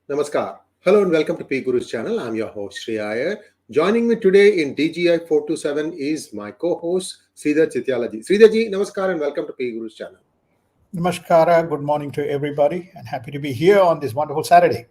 Namaskar. Hello and welcome to PGurus channel. I'm your host 𝙒𝙖𝙩𝙤. Joining me today in DGI-427 is my co-host 𝙒𝙧𝙤𝙪𝙥𝙪. Sridharji, Namaskar and welcome to PGurus channel. Namaskara, good morning to everybody, and happy to be here on this wonderful Saturday.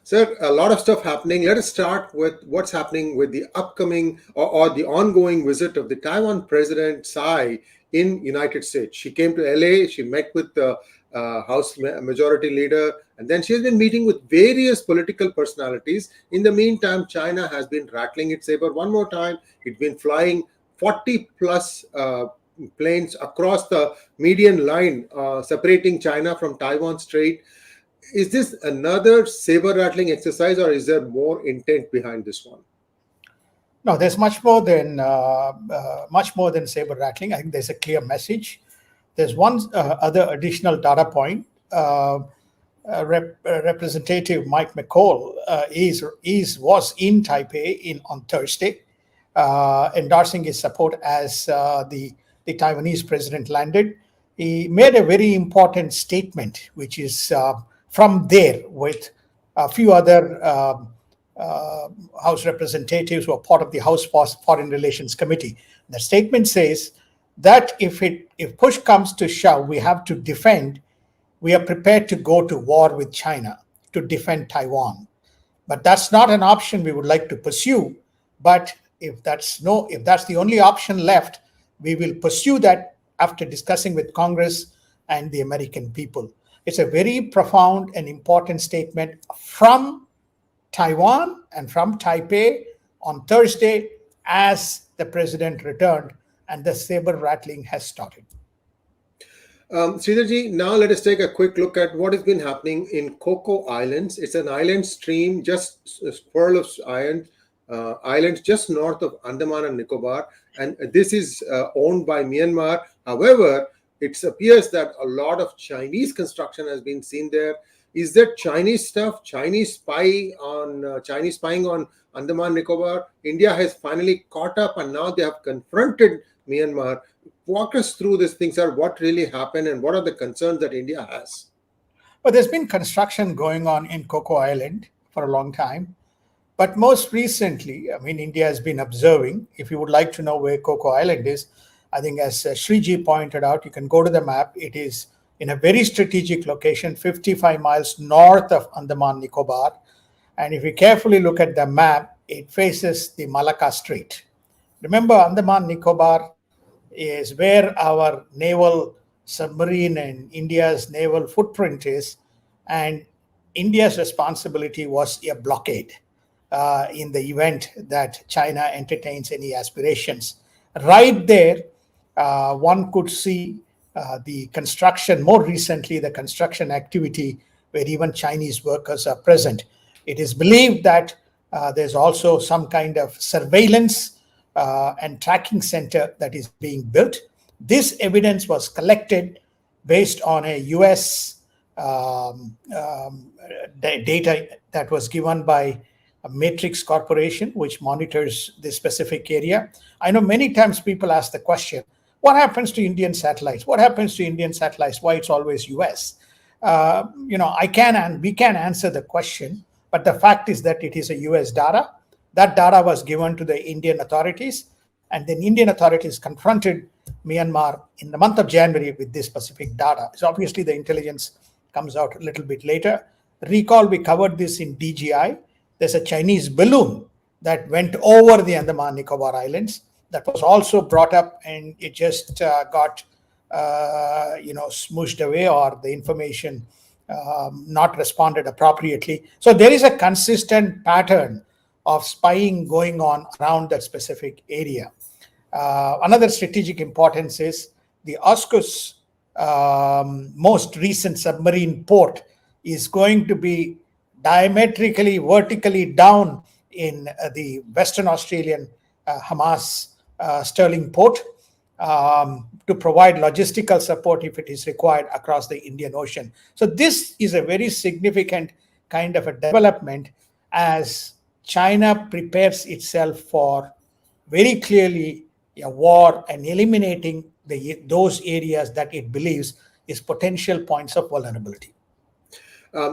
Sir, a lot of stuff happening. Let us start with what's happening with the upcoming or the ongoing visit of the Taiwan President Tsai in United States. She came to LA, she met with the House Majority Leader, and then she has been meeting with various political personalities. In the meantime, China has been rattling its saber one more time. It's been flying 40 plus planes across the median line separating China from Taiwan Strait. Is this another saber rattling exercise, or is there more intent behind this one? No, there's much more than saber rattling. I think there's a clear message. There's one other additional data point. Representative Mike McCall was in Taipei on Thursday, endorsing his support as the Taiwanese president landed. He made a very important statement, which is from there with a few other House representatives who are part of the House Foreign Relations Committee. The statement says that if push comes to shove, we have to defend. We are prepared to go to war with China to defend Taiwan, but that's not an option we would like to pursue. But if that's the only option left, we will pursue that after discussing with Congress and the American people. It's a very profound and important statement from Taiwan and from Taipei on Thursday as the president returned and the saber rattling has started. Sridharji, now let us take a quick look at what has been happening in Coco Islands. It's an island stream, just a swirl of islands just north of Andaman and Nicobar, and this is owned by Myanmar. However, it appears that a lot of Chinese construction has been seen there. Is that Chinese stuff, Chinese spying on Andaman Nicobar? India has finally caught up and now they have confronted Myanmar. Walk us through these things, sir. What really happened and what are the concerns that India has? Well, there's been construction going on in Coco Island for a long time. But most recently, India has been observing. If you would like to know where Coco Island is, I think as 𝙒𝙗𝙧𝙤𝙪 pointed out, you can go to the map. It is in a very strategic location, 55 miles north of Andaman Nicobar. And if you carefully look at the map, it faces the Malacca Strait. Remember, Andaman Nicobar is where our naval submarine and India's naval footprint is. And India's responsibility was a blockade in the event that China entertains any aspirations. Right there, one could see the construction, more recently, the construction activity where even Chinese workers are present. It is believed that there's also some kind of surveillance and tracking center that is being built. This evidence was collected based on a US data that was given by Matrix Corporation, which monitors this specific area. I know many times people ask the question, what happens to Indian satellites? What happens to Indian satellites? Why it's always US? We can answer the question, but the fact is that it is a US data. That data was given to the Indian authorities, and then Indian authorities confronted Myanmar in the month of January with this specific data. So obviously the intelligence comes out a little bit later. Recall we covered this in DGI. There's a Chinese balloon that went over the Andaman Nicobar Islands that was also brought up, and it just got smooshed away, or the information not responded appropriately. So there is a consistent pattern of spying going on around that specific area. Another strategic importance is the 𝙒𝙗𝙗𝙗 most recent submarine port is going to be diametrically, vertically down in the Western Australian Hamas Sterling port to provide logistical support if it is required across the Indian Ocean. So this is a very significant kind of a development as China prepares itself for very clearly a war and eliminating those areas that it believes is potential points of vulnerability.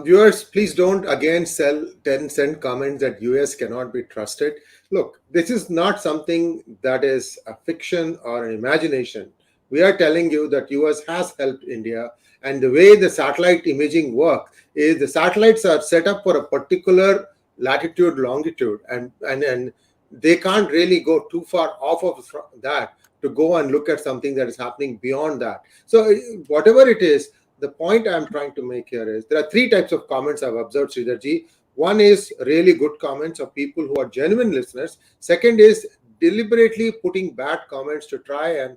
Viewers, please don't again sell 10-cent comments that US cannot be trusted. Look, this is not something that is a fiction or an imagination. We are telling you that US has helped India, and the way the satellite imaging works is the satellites are set up for a particular latitude, longitude, and they can't really go too far off of that to go and look at something that is happening beyond that. So whatever it is, the point I'm trying to make here is there are three types of comments I've observed, Sridharji. One is really good comments of people who are genuine listeners. Second is deliberately putting bad comments to try and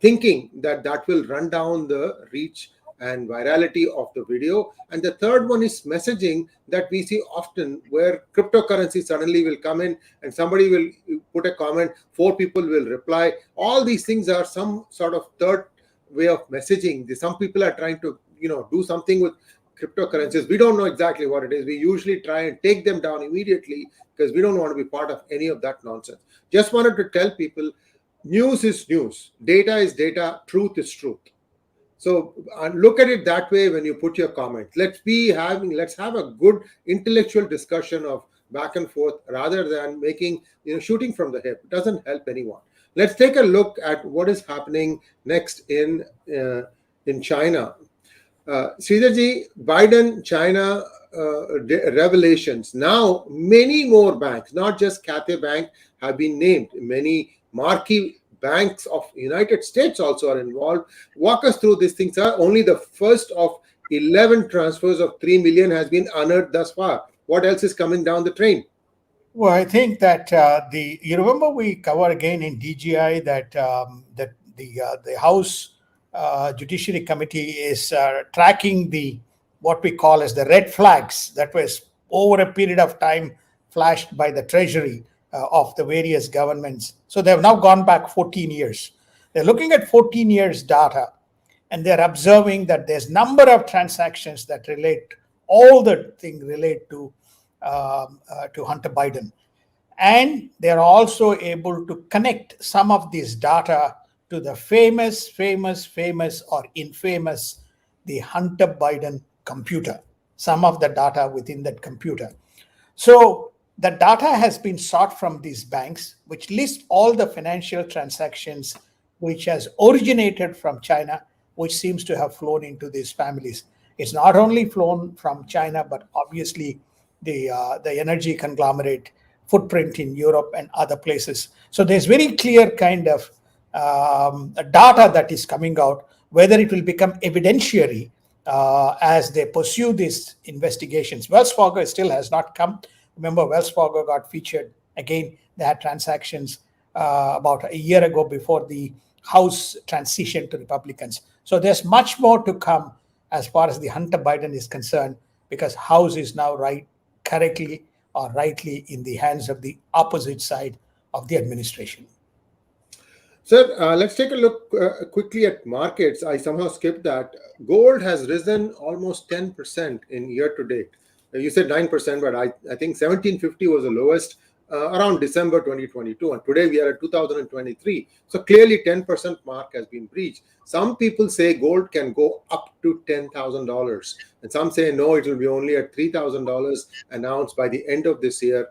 thinking that that will run down the reach and virality of the video. And the third one is messaging that we see often, where cryptocurrency suddenly will come in and somebody will put a comment, four people will reply. All these things are some sort of third way of messaging. Some people are trying to do something with cryptocurrencies. We don't know exactly what it is. We usually try and take them down immediately because we don't want to be part of any of that nonsense. Just wanted to tell people, news is news, data is data, truth is truth. So look at it that way when you put your comments. Let's have a good intellectual discussion of back and forth rather than making shooting from the hip. It doesn't help anyone. Let's take a look at what is happening next in China. Sridharji, Biden, China revelations. Now, many more banks, not just Cathay Bank, have been named. Many marquee banks of United States also are involved. Walk us through these things, sir. Only the first of 11 transfers of 3 million has been unearthed thus far. What else is coming down the train? Well, I think that you remember we covered again in DGI that the House Judiciary Committee is tracking what we call as the red flags that was over a period of time flashed by the Treasury of the various governments. So they have now gone back 14 years. They're looking at 14 years data, and they're observing that there's number of transactions that relate, all the things relate to Hunter Biden. And they're also able to connect some of this data to the famous or infamous, the Hunter Biden computer, some of the data within that computer. So the data has been sought from these banks, which list all the financial transactions which has originated from China, which seems to have flown into these families. It's not only flown from China, but obviously the energy conglomerate footprint in Europe and other places. So there's very clear kind of data that is coming out. Whether it will become evidentiary as they pursue these investigations. Wells Fargo still has not come. Remember, Wells Fargo got featured again. They had transactions about a year ago before the House transition to Republicans. So there's much more to come as far as the Hunter Biden is concerned, because House is now correctly or rightly in the hands of the opposite side of the administration. Sir, let's take a look quickly at markets. I somehow skipped that. Gold has risen almost 10% in year to date. You said 9%, but I think 1750 was the lowest around December 2022. And today we are at 2023. So clearly 10% mark has been breached. Some people say gold can go up to $10,000. And some say, no, it will be only at $3,000 an ounce by the end of this year.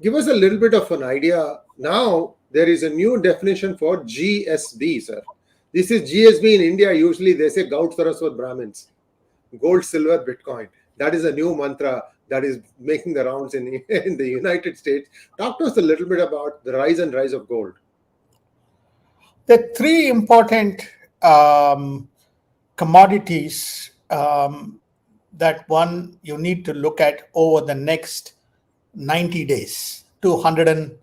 Give us a little bit of an idea. Now, there is a new definition for GSB, sir. This is GSB in India. Usually they say Gaut Saraswat Brahmins, gold, silver, Bitcoin. That is a new mantra that is making the rounds in the United States. Talk to us a little bit about the rise of gold. The three important commodities that you need to look at over the next 90 days, 200 and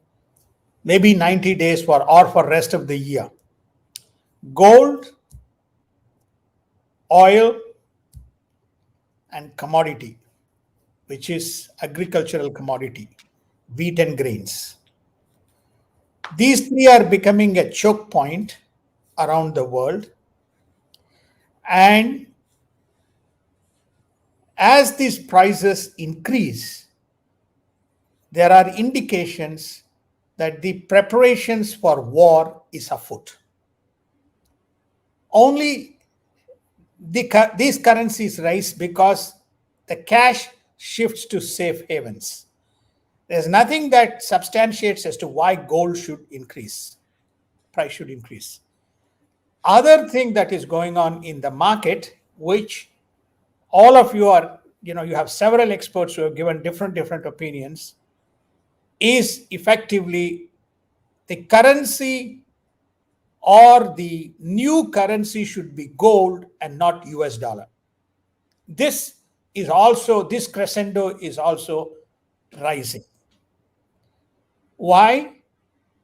maybe 90 days for rest of the year. Gold, oil, and commodity, which is agricultural commodity, wheat and grains. These three are becoming a choke point around the world. And as these prices increase, there are indications that the preparations for war is afoot. Only these currencies rise because the cash shifts to safe havens. There's nothing that substantiates as to why gold should increase, price should increase. Other thing that is going on in the market, which all of you are, you have several experts who have given different opinions, is effectively the currency, or the new currency should be gold and not US dollar. This crescendo is also rising. Why?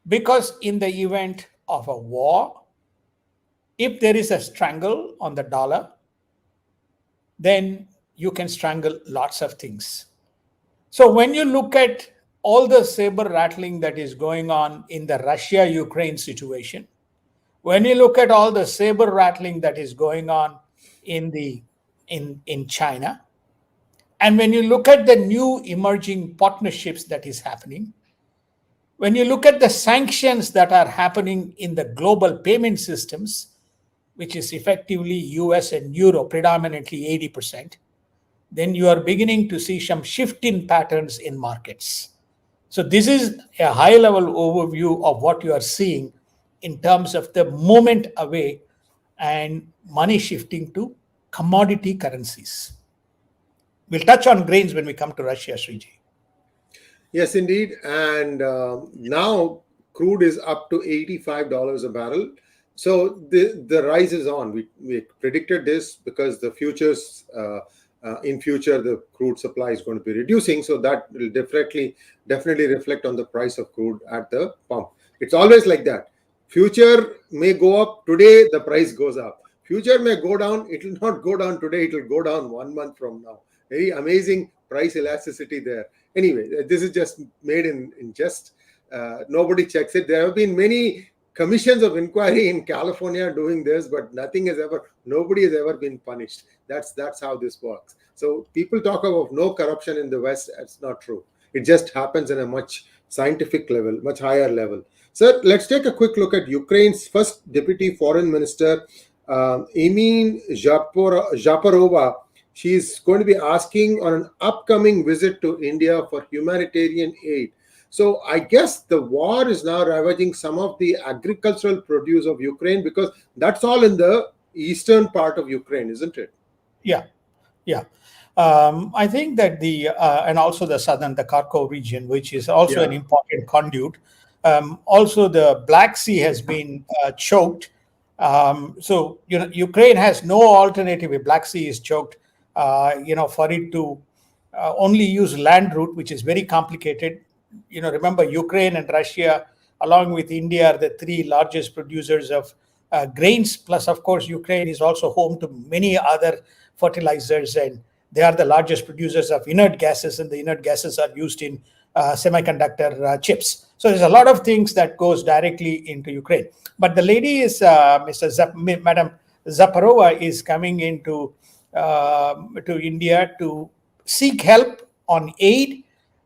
Because in the event of a war, if there is a strangle on the dollar, then you can strangle lots of things. So when you look at all the saber rattling that is going on in the Russia-Ukraine situation, when you look at all the saber rattling that is going on in China, and when you look at the new emerging partnerships that is happening, when you look at the sanctions that are happening in the global payment systems, which is effectively US and Euro, predominantly 80%, then you are beginning to see some shift in patterns in markets. So this is a high-level overview of what you are seeing in terms of the movement away and money shifting to commodity currencies. We'll touch on grains when we come to Russia, Sriji. Yes, indeed. And now crude is up to $85 a barrel. So the rise is on. We predicted this because the futures, in future, the crude supply is going to be reducing. So that will definitely reflect on the price of crude at the pump. It's always like that. Future may go up today, the price goes up. Future may go down, it will not go down today, it will go down 1 month from now. Very amazing price elasticity there. Anyway, this is just made in jest. Nobody checks it. There have been many commissions of inquiry in California doing this, but nobody has ever been punished. That's how this works. So people talk about no corruption in the West. That's not true. It just happens in a much scientific level, much higher level. Sir, let's take a quick look at Ukraine's first Deputy Foreign Minister, 𝙒𝙗𝙗𝙗𝙗𝙗. She's going to be asking on an upcoming visit to India for humanitarian aid. So I guess the war is now ravaging some of the agricultural produce of Ukraine, because that's all in the eastern part of Ukraine, isn't it? Yeah. I think that and also the southern, the Kharkov region, which is also an important conduit. Also, the Black Sea has been choked. So Ukraine has no alternative if Black Sea is choked. For it to only use land route, which is very complicated. Remember, Ukraine and Russia, along with India, are the three largest producers of grains. Plus, of course, Ukraine is also home to many other fertilizers, and they are the largest producers of inert gases, and the inert gases are used in semiconductor chips. So there's a lot of things that goes directly into Ukraine. But the lady is Madam Zaparova is coming into to India to seek help on aid,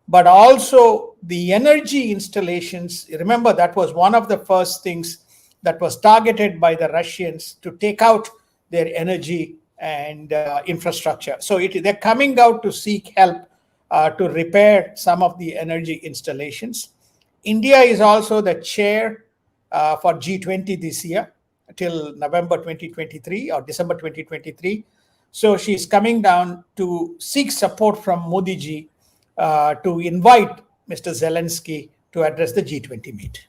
but also the energy installations. Remember, that was one of the first things that was targeted by the Russians, to take out their energy and infrastructure. So they're coming out to seek help to repair some of the energy installations. India is also the chair for G20 this year till November 2023 or December 2023. So she's coming down to seek support from Modi ji to invite Mr. Zelensky to address the G20 meet.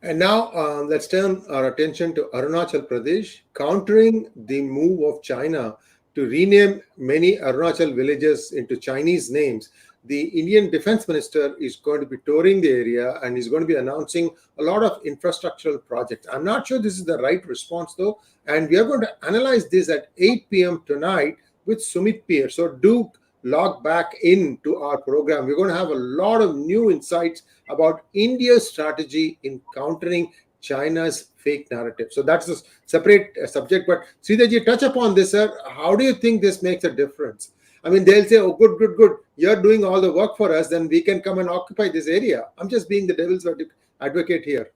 And now let's turn our attention to Arunachal Pradesh, countering the move of China to rename many Arunachal villages into Chinese names. The Indian Defense Minister is going to be touring the area and is going to be announcing a lot of infrastructural projects. I'm not sure this is the right response, though, and we are going to analyze this at 8 p.m. tonight with Sumit Peer. So do log back into our program. We're going to have a lot of new insights about India's strategy in countering China's fake narrative. So that's a separate subject. But Sridharji, touch upon this, sir. How do you think this makes a difference? I mean, they'll say, oh, good. You're doing all the work for us, then we can come and occupy this area. I'm just being the devil's advocate here.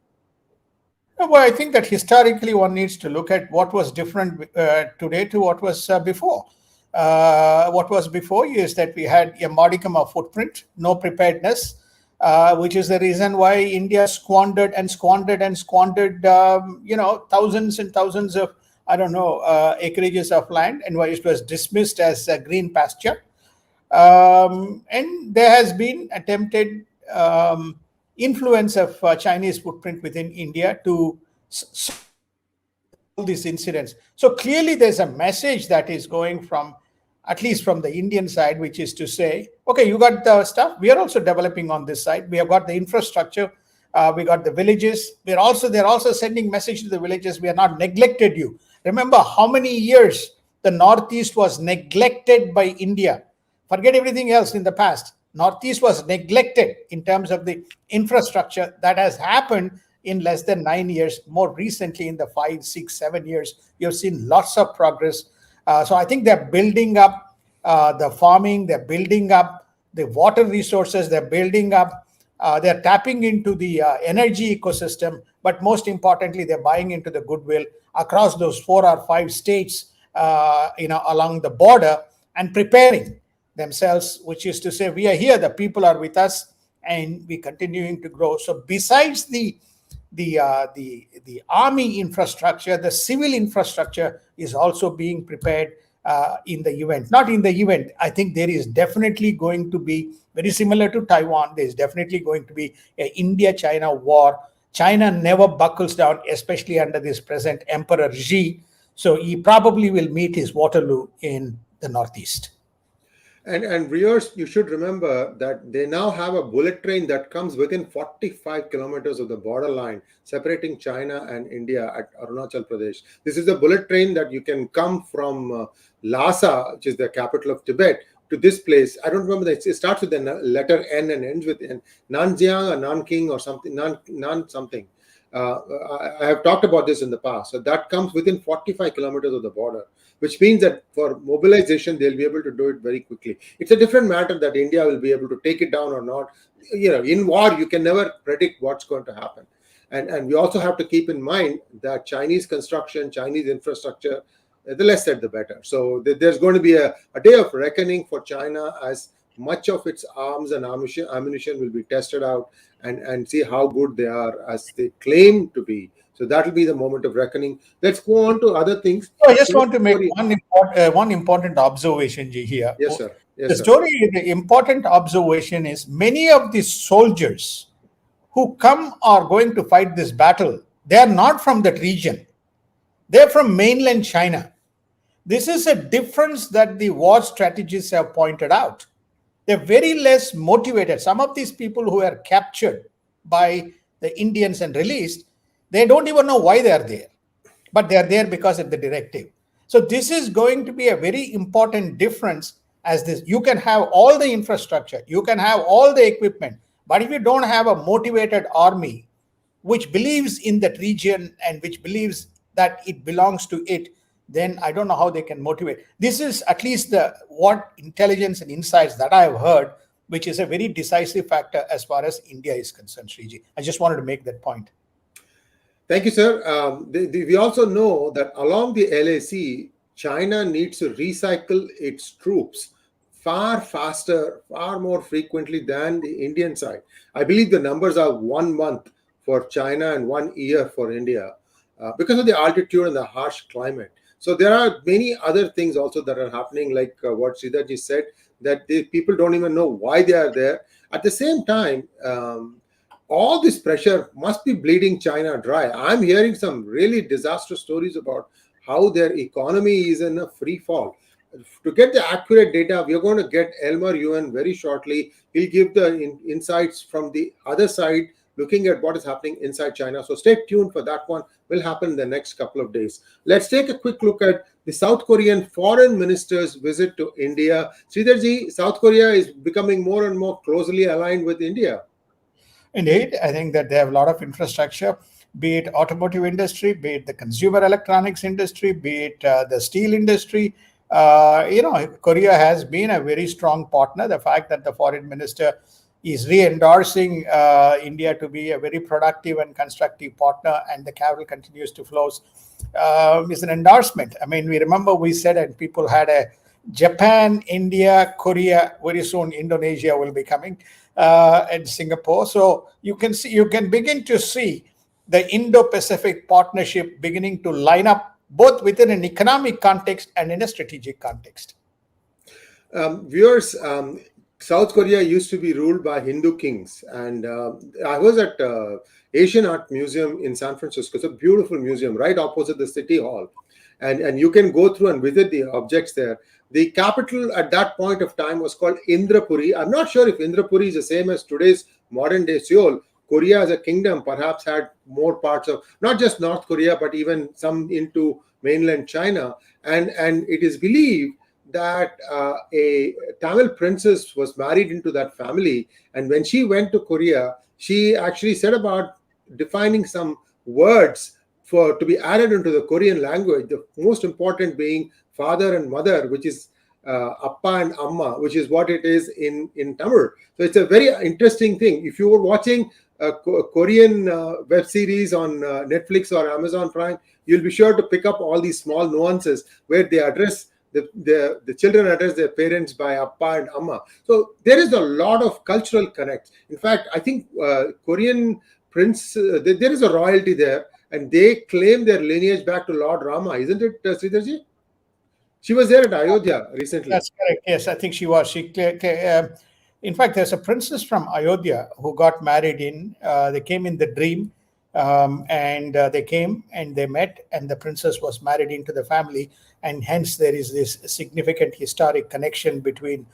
Well, I think that historically one needs to look at what was different today to what was before. What was before you is that we had a modicum of footprint, no preparedness, which is the reason why India squandered and squandered and squandered, thousands and thousands of, acreages of land, and why it was dismissed as green pasture. And there has been attempted influence of Chinese footprint within India to all these incidents. So clearly there's a message that is going from, at least from the Indian side, which is to say, okay, you got the stuff, we are also developing on this side. We have got the infrastructure, we got the villages. They're also sending message to the villages, we are not neglected you. Remember how many years the Northeast was neglected by India. Forget everything else in the past. Northeast was neglected in terms of the infrastructure. That has happened in less than 9 years. More recently, in the 5, 6, 7 years, you've seen lots of progress. So I think they're building up the farming, they're building up the water resources, they're building up, they're tapping into the energy ecosystem, but most importantly, they're buying into the goodwill across those 4 or 5 states, along the border, and preparing themselves, which is to say, we are here, the people are with us, and we're continuing to grow. So besides the army infrastructure, the civil infrastructure is also being prepared in the event. Not in the event, I think there is definitely going to be, very similar to Taiwan, there's definitely going to be an India-China war. China never buckles down, especially under this present Emperor Xi. So he probably will meet his Waterloo in the Northeast. And viewers, you should remember that they now have a bullet train that comes within 45 kilometers of the borderline separating China and India at Arunachal Pradesh. This is the bullet train that you can come from Lhasa, which is the capital of Tibet, to this place. I don't remember, it starts with the letter N and ends with N. Nanjiang or Nanking or something, Nan something. I have talked about this in the past. So that comes within 45 kilometers of the border, which means that for mobilization, they'll be able to do it very quickly. It's a different matter that India will be able to take it down or not. In war, you can never predict what's going to happen. And we also have to keep in mind that Chinese construction, Chinese infrastructure, the less said, the better. So there's going to be a day of reckoning for China, as much of its arms and ammunition will be tested out and see how good they are as they claim to be. So that will be the moment of reckoning. Let's go on to other things. I just want to make one important observation here. Yes, sir. Yes, the important observation is many of the soldiers who come are going to fight this battle, they are not from that region. They're from mainland China. This is a difference that the war strategists have pointed out. They're very less motivated. Some of these people who are captured by the Indians and released, they don't even know why they are there, but they are there because of the directive. So this is going to be a very important difference, as this, you can have all the infrastructure, you can have all the equipment, but if you don't have a motivated army which believes in that region and which believes that it belongs to it, then I don't know how they can motivate. This is at least what intelligence and insights that I have heard, which is a very decisive factor as far as India is concerned, Sriji. I just wanted to make that point. Thank you, sir. We also know that along the LAC, China needs to recycle its troops far faster, far more frequently than the Indian side. I believe the numbers are 1 month for China and 1 year for India because of the altitude and the harsh climate. So there are many other things also that are happening, like what Sridharji said, that the people don't even know why they are there. At the same time, all this pressure must be bleeding China dry. I'm hearing some really disastrous stories about how their economy is in a free fall. To get the accurate data, we are going to get 𝙒𝙧𝙤𝙪 very shortly. He'll give the insights from the other side, looking at what is happening inside China. So stay tuned for that one. Will happen in the next couple of days. Let's take a quick look at the South Korean foreign minister's visit to India. Sridharji, South Korea is becoming more and more closely aligned with India. Indeed, I think that they have a lot of infrastructure, be it automotive industry, be it the consumer electronics industry, be it the steel industry. Korea has been a very strong partner. The fact that the foreign minister is re-endorsing India to be a very productive and constructive partner, and the capital continues to flow, is an endorsement. I mean, we remember we said, and people had a Japan, India, Korea, very soon Indonesia will be coming, and Singapore. So you can begin to see the Indo-Pacific partnership beginning to line up both within an economic context and in a strategic context. Viewers, South Korea used to be ruled by Hindu kings, and I was at Asian Art Museum in San Francisco. It's a beautiful museum right opposite the City Hall, and you can go through and visit the objects there. The capital at that point of time was called Indrapuri. I'm not sure if Indrapuri is the same as today's modern day Seoul. Korea as a kingdom perhaps had more parts of not just North Korea, but even some into mainland China, and it is believed that a Tamil princess was married into that family, and when she went to Korea, she actually set about defining some words to be added into the Korean language. The most important being father and mother, which is appa and amma, which is what it is in Tamil. So it's a very interesting thing. If you were watching a Korean web series on Netflix or Amazon Prime, you'll be sure to pick up all these small nuances where they address the children address their parents by appa and amma. So there is a lot of cultural connect. In fact, I think Korean prince, there is a royalty there, and they claim their lineage back to Lord Rama, isn't it, Sridharji? She was there at Ayodhya recently. That's correct. Yes, I think she was. In fact, there's a princess from Ayodhya who got married they came in the dream, and they came and they met, and the princess was married into the family, and hence there is this significant historic connection between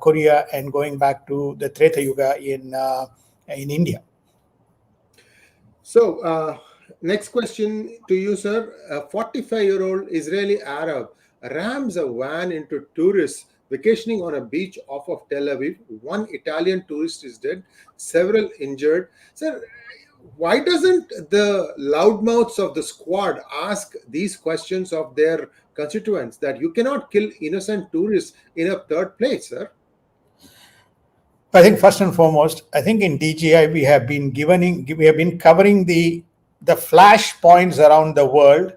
Korea and going back to the Treta Yuga in India. So, next question to you, sir. A 45-year-old Israeli Arab rams a van into tourists vacationing on a beach off of Tel Aviv. One Italian tourist is dead, several injured. Sir, why doesn't the loudmouths of the squad ask these questions of their constituents, that you cannot kill innocent tourists in a third place, sir? I think first and foremost, I think in DGI we have been covering the flash points around the world.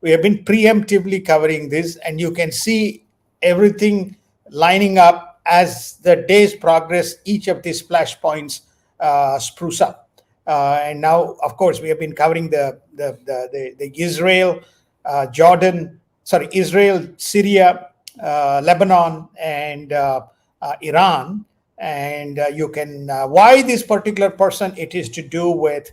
We have been preemptively covering this, and you can see everything lining up as the days progress. Each of these flash points spruce up, and now, of course, we have been covering the Israel, Israel, Syria, Lebanon, and Iran. And you can why this particular person, it is to do with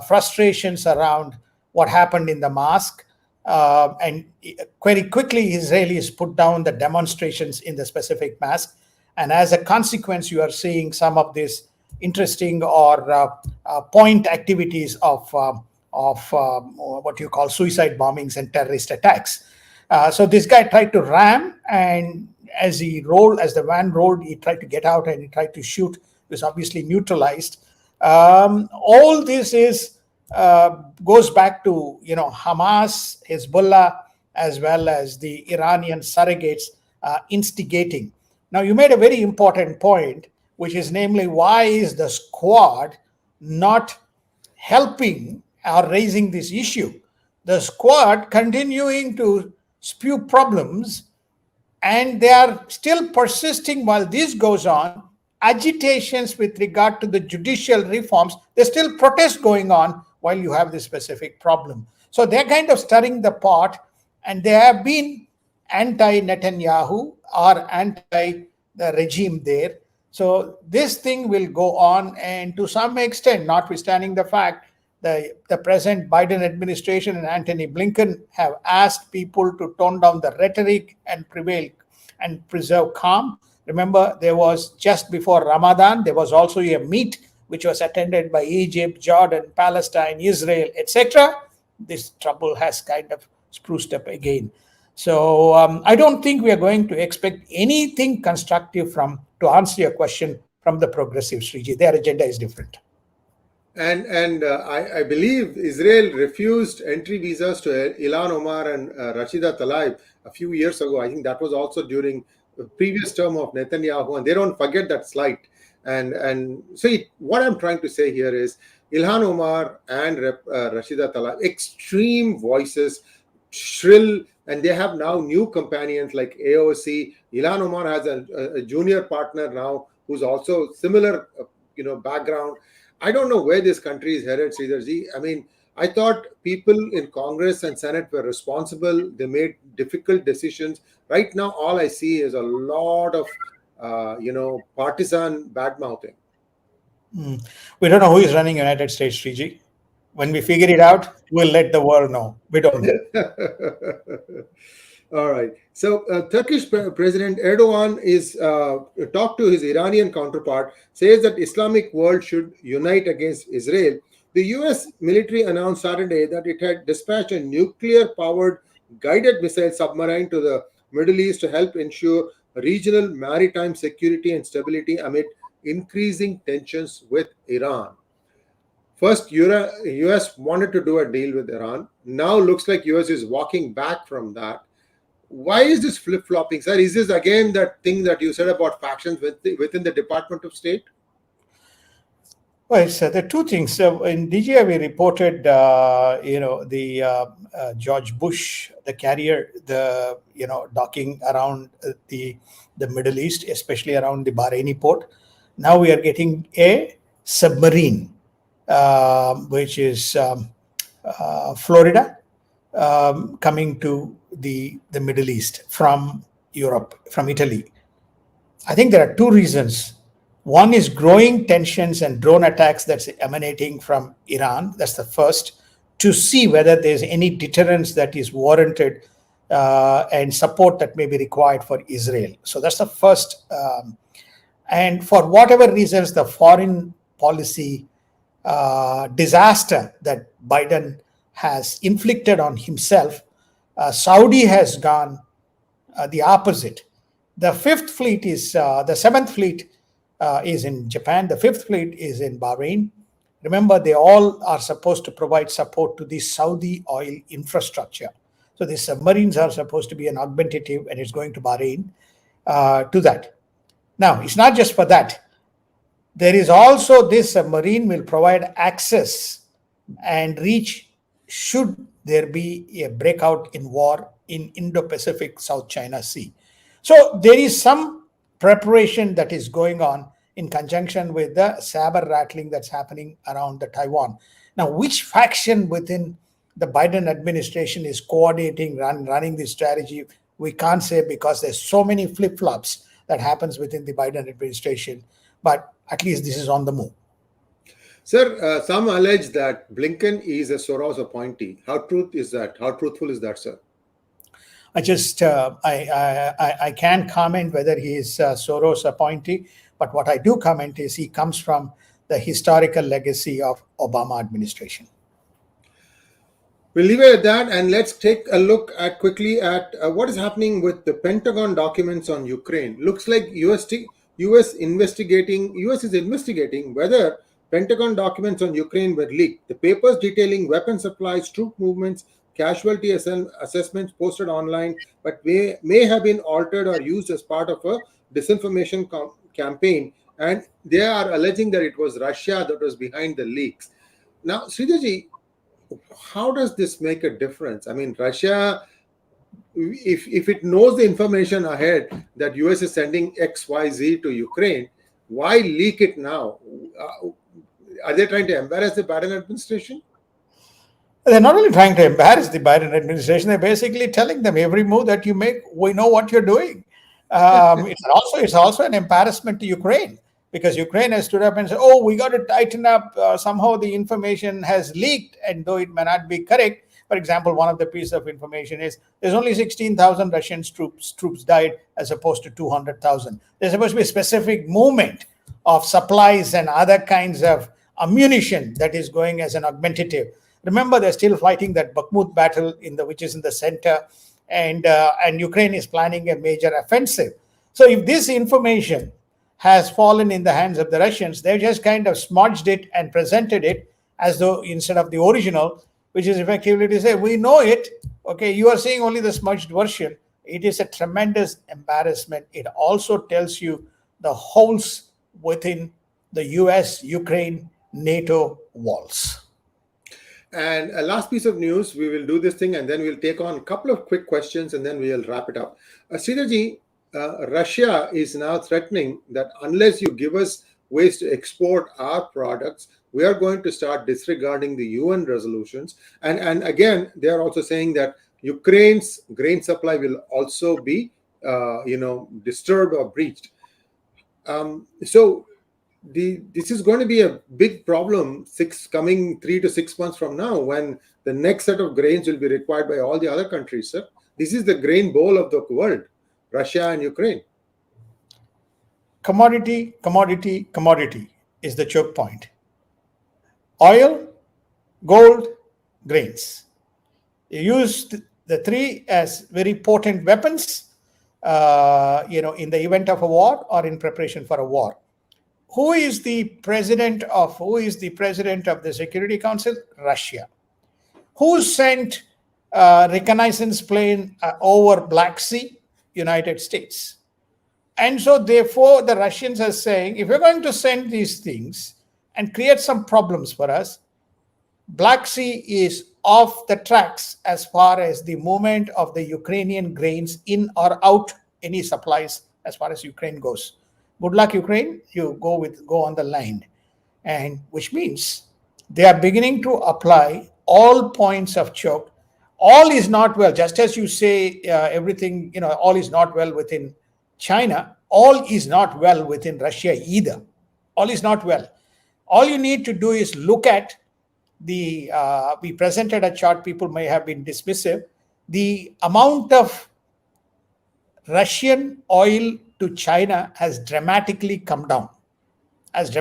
frustrations around what happened in the mosque, and very quickly Israelis put down the demonstrations in the specific mosque, and as a consequence you are seeing some of these interesting or point activities of what you call suicide bombings and terrorist attacks. So this guy tried to ram, and as the van rolled, he tried to get out and he tried to shoot. It was obviously neutralized. All this goes back to Hamas, Hezbollah, as well as the Iranian surrogates instigating. Now, you made a very important point, which is namely, why is the squad not helping or raising this issue? The squad continuing to spew problems, and they are still persisting while this goes on. Agitations with regard to the judicial reforms, there's still protests going on while you have this specific problem. So they're kind of stirring the pot, and they have been anti-Netanyahu or anti the regime there. So this thing will go on, and to some extent, notwithstanding the fact that the present Biden administration and Antony Blinken have asked people to tone down the rhetoric and preserve calm. Remember, there was just before Ramadan, there was also a meet which was attended by Egypt, Jordan, Palestine, Israel, etc. This trouble has kind of spruced up again. So I don't think we are going to expect anything constructive to answer your question, from the progressive Sriji. Their agenda is different. And I believe Israel refused entry visas to Ilhan Omar and Rashida Tlaib a few years ago. I think that was also during the previous term of Netanyahu, and they don't forget that slight. And so what I'm trying to say here is Ilhan Omar and Rashida Tlaib, extreme voices, shrill and they have now new companions like AOC. Ilhan Omar has a junior partner now who's also similar, background. I don't know where this country is headed, Sridharji. I mean, I thought people in Congress and Senate were responsible. They made difficult decisions. Right now, all I see is a lot of, partisan bad mouthing. We don't know who is running United States, Sriji. When we figure it out, we'll let the world know. We don't know. All right. So, Turkish President Erdogan is talked to his Iranian counterpart, says that Islamic world should unite against Israel. The U.S. military announced Saturday that it had dispatched a nuclear-powered guided missile submarine to the Middle East to help ensure regional maritime security and stability amid increasing tensions with Iran. First, US wanted to do a deal with Iran. Now looks like US is walking back from that. Why is this flip-flopping, sir? Is this again that thing that you said about factions within the Department of State? Well, there are two things. In DGI, we reported, George Bush, the carrier, docking around the Middle East, especially around the Bahraini port. Now we are getting a submarine, which is Florida, coming to the Middle East from Europe, from Italy. I think there are two reasons. One is growing tensions and drone attacks that's emanating from Iran. That's the first, to see whether there's any deterrence that is warranted and support that may be required for Israel. So that's the first. And for whatever reasons, the foreign policy disaster that Biden has inflicted on himself, Saudi has gone the opposite. The Fifth Fleet is, the Seventh Fleet is in Japan. The Fifth Fleet is in Bahrain. Remember, they all are supposed to provide support to the Saudi oil infrastructure. So the submarines are supposed to be an augmentative, and it's going to Bahrain to that. Now, it's not just for that. There is also this submarine will provide access and reach should there be a breakout in war in Indo-Pacific South China Sea. So there is some preparation that is going on in conjunction with the saber rattling that's happening around the Taiwan. Now, which faction within the Biden administration is coordinating, running this strategy, we can't say, because there's so many flip-flops that happens within the Biden administration. But at least this is on the move. Sir, some allege that Blinken is a Soros appointee. How truthful is that, sir? I can't comment whether he is a Soros appointee, but what I do comment is he comes from the historical legacy of Obama administration. We'll leave it at that, and let's take a look quickly at what is happening with the Pentagon documents on Ukraine. Looks like US is investigating whether Pentagon documents on Ukraine were leaked. The papers detailing weapon supplies, troop movements, casualty assessments posted online, but may have been altered or used as part of a disinformation campaign. And they are alleging that it was Russia that was behind the leaks. Now, Sridharji, how does this make a difference? I mean, Russia, if it knows the information ahead that US is sending XYZ to Ukraine, why leak it now? Are they trying to embarrass the Biden administration? They're not only trying to embarrass the Biden administration, they're basically telling them every move that you make, we know what you're doing. It's also an embarrassment to Ukraine, because Ukraine has stood up and said, oh, we got to tighten up. Somehow the information has leaked, and though it may not be correct. For example, one of the pieces of information is there's only 16,000 Russian troops died as opposed to 200,000. There's supposed to be a specific movement of supplies and other kinds of ammunition that is going as an augmentative. Remember, they're still fighting that Bakhmut battle which is in the center, and Ukraine is planning a major offensive. So if this information has fallen in the hands of the Russians, they've just kind of smudged it and presented it as though instead of the original, which is effectively to say, we know it, okay, you are seeing only the smudged version. It is a tremendous embarrassment. It also tells you the holes within the US, Ukraine, NATO walls. And a last piece of news, we will do this thing and then we'll take on a couple of quick questions and then we'll wrap it up. Sridharji, Russia is now threatening that unless you give us ways to export our products, we are going to start disregarding the UN resolutions. And again, they are also saying that Ukraine's grain supply will also be, disturbed or breached. So this is going to be a big problem coming 3 to 6 months from now, when the next set of grains will be required by all the other countries, sir. This is the grain bowl of the world, Russia and Ukraine. Commodity, commodity, commodity is the choke point. Oil, gold, grains. You use the three as very potent weapons, in the event of a war or in preparation for a war. Who is the president of the Security Council? Russia. Who sent reconnaissance plane over Black Sea? United States. And so therefore the Russians are saying, if we're going to send these things and create some problems for us, Black Sea is off the tracks as far as the movement of the Ukrainian grains in or out, any supplies as far as Ukraine goes. Good luck, Ukraine. You go on the line. And which means they are beginning to apply all points of choke. All is not well. Just as you say everything, all is not well within China, all is not well within Russia either. All is not well. All you need to do is look at we presented a chart, people may have been dismissive. The amount of Russian oil to China has dramatically come down. So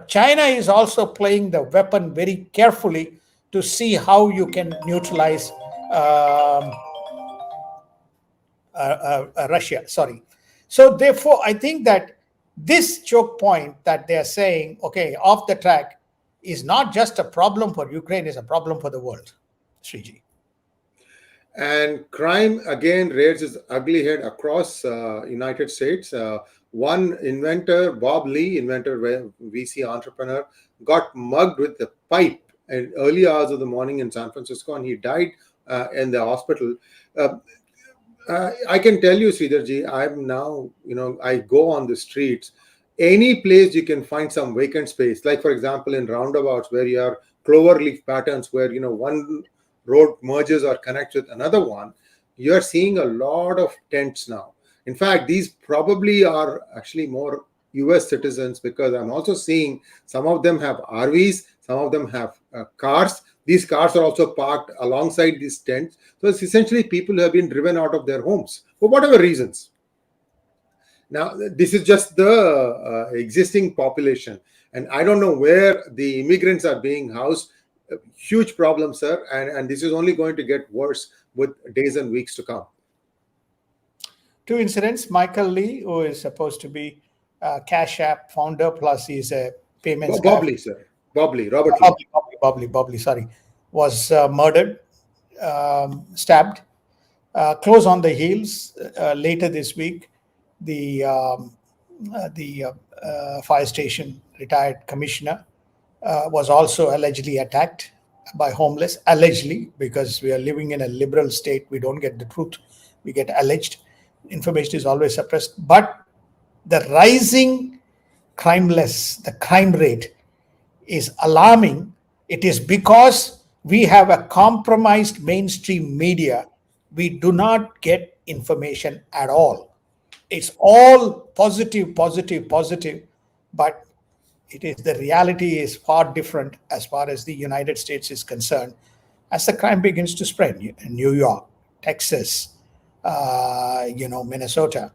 China is also playing the weapon very carefully to see how you can neutralize Russia. So therefore, I think that this choke point that they are saying, okay, off the track, is not just a problem for Ukraine, it's a problem for the world, Sriji. And crime again rears its ugly head across United States. One inventor, Bob Lee, VC entrepreneur, got mugged with a pipe in early hours of the morning in San Francisco, and he died in the hospital. I can tell you, Sridharji, I'm now, I go on the streets. Any place you can find some vacant space, like for example in roundabouts where you have cloverleaf patterns where one road merges or connects with another one, you're seeing a lot of tents now. In fact, these probably are actually more US citizens, because I'm also seeing some of them have RVs, some of them have cars. These cars are also parked alongside these tents. So it's essentially people who have been driven out of their homes for whatever reasons. Now, this is just the existing population. And I don't know where the immigrants are being housed. Huge problem, sir. And this is only going to get worse with days and weeks to come. Two incidents. Michael Lee, who is supposed to be Cash App founder, plus he's a payments guy. Bob Lee, sir. Bob Lee, Robert Lee, sorry, was murdered, stabbed. Close on the heels, later this week, the fire station retired commissioner was also allegedly attacked by homeless, allegedly, because we are living in a liberal state. We don't get the truth. We get alleged. Information is always suppressed. But the rising crime rate is alarming. It is because we have a compromised mainstream media. We do not get information at all. It's all positive, but the reality is far different as far as the United States is concerned. As the crime begins to spread in New York, Texas, Minnesota,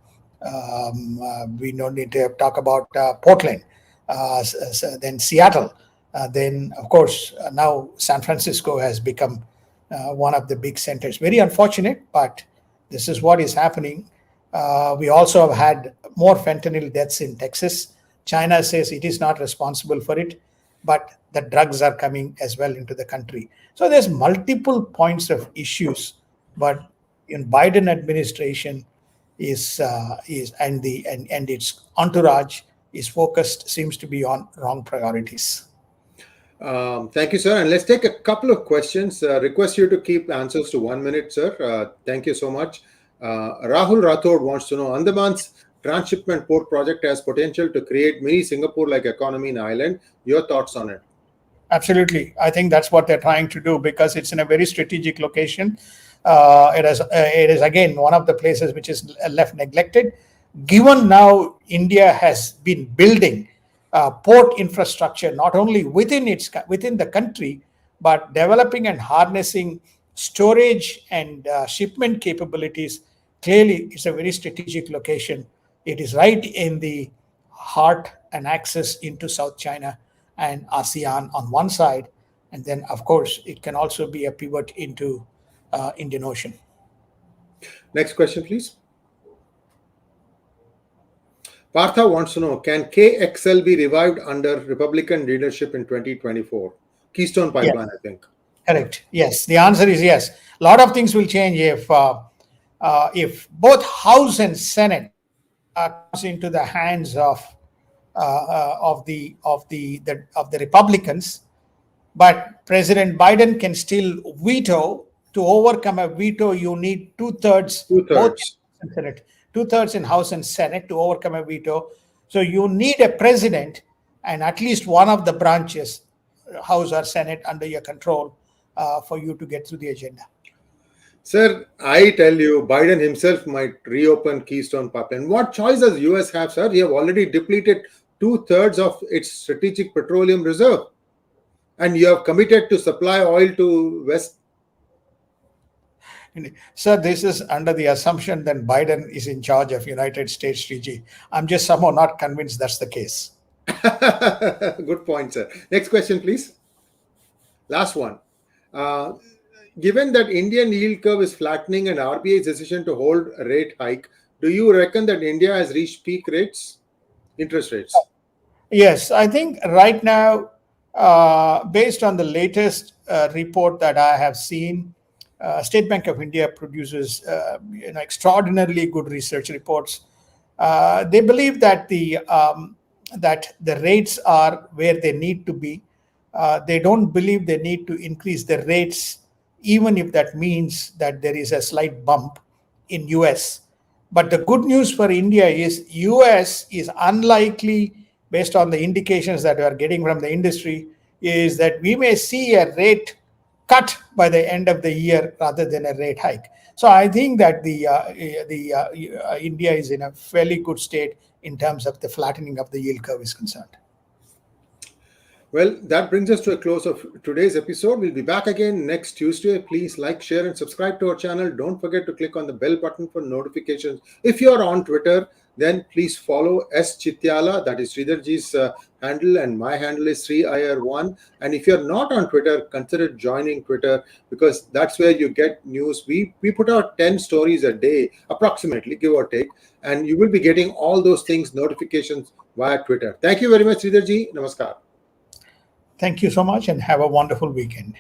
we don't need to talk about Portland, then Seattle, then of course now San Francisco has become one of the big centers. Very unfortunate, but this is what is happening. We also have had more fentanyl deaths in Texas. China says it is not responsible for it, but the drugs are coming as well into the country. So there's multiple points of issues, but in Biden administration and its entourage is focused, seems to be on wrong priorities. Thank you, sir. And let's take a couple of questions. Request you to keep answers to 1 minute, sir. Thank you so much. Rahul Rathod wants to know, Andaman's transshipment port project has potential to create mini Singapore-like economy in island. Your thoughts on it? Absolutely. I think that's what they're trying to do because it's in a very strategic location. It is again one of the places which is left neglected. Given now India has been building port infrastructure not only within the country, but developing and harnessing storage and shipment capabilities. Clearly, it's a very strategic location. It is right in the heart and access into South China and ASEAN on one side, and then of course it can also be a pivot into Indian Ocean. Next question, please. Partha wants to know, can KXL be revived under Republican leadership in 2024? Keystone Pipeline, Yes. I think. Correct. Yes. The answer is yes. A lot of things will change if both House and Senate comes into the hands of the Republicans, but President Biden can still veto. To overcome a veto, you need two-thirds, both Two-thirds. in Senate, two-thirds in House and Senate to overcome a veto. So you need a president and at least one of the branches, House or Senate, under your control for you to get through the agenda. Sir, I tell you, Biden himself might reopen Keystone Pipeline. What choice does US have, sir? You have already depleted two-thirds of its strategic petroleum reserve, and you have committed to supply oil to West. Sir, this is under the assumption that Biden is in charge of United States strategy. I'm just somehow not convinced that's the case. Good point, sir. Next question, please. Last one. Given that Indian yield curve is flattening and RBI's decision to hold a rate hike, do you reckon that India has reached peak rates, interest rates? Yes, I think right now, based on the latest report that I have seen, State Bank of India produces extraordinarily good research reports. They believe that the rates are where they need to be. They don't believe they need to increase the rates, even if that means that there is a slight bump in US. But the good news for India is US is unlikely, based on the indications that we are getting from the industry, is that we may see a rate cut by the end of the year rather than a rate hike. So I think that India is in a fairly good state in terms of the flattening of the yield curve is concerned. Well, that brings us to a close of today's episode. We'll be back again next Tuesday. Please like, share, and subscribe to our channel. Don't forget to click on the bell button for notifications. If you're on Twitter, then please follow 𝑥𝙤𝙤𝙪𝙥𝙪. That is Sridharji's handle, and my handle is 𝙒𝙖𝙪1. And if you're not on Twitter, consider joining Twitter, because that's where you get news. We put out 10 stories a day, approximately, give or take, and you will be getting all those things, notifications via Twitter. Thank you very much, Sridharji. Namaskar. Thank you so much and have a wonderful weekend.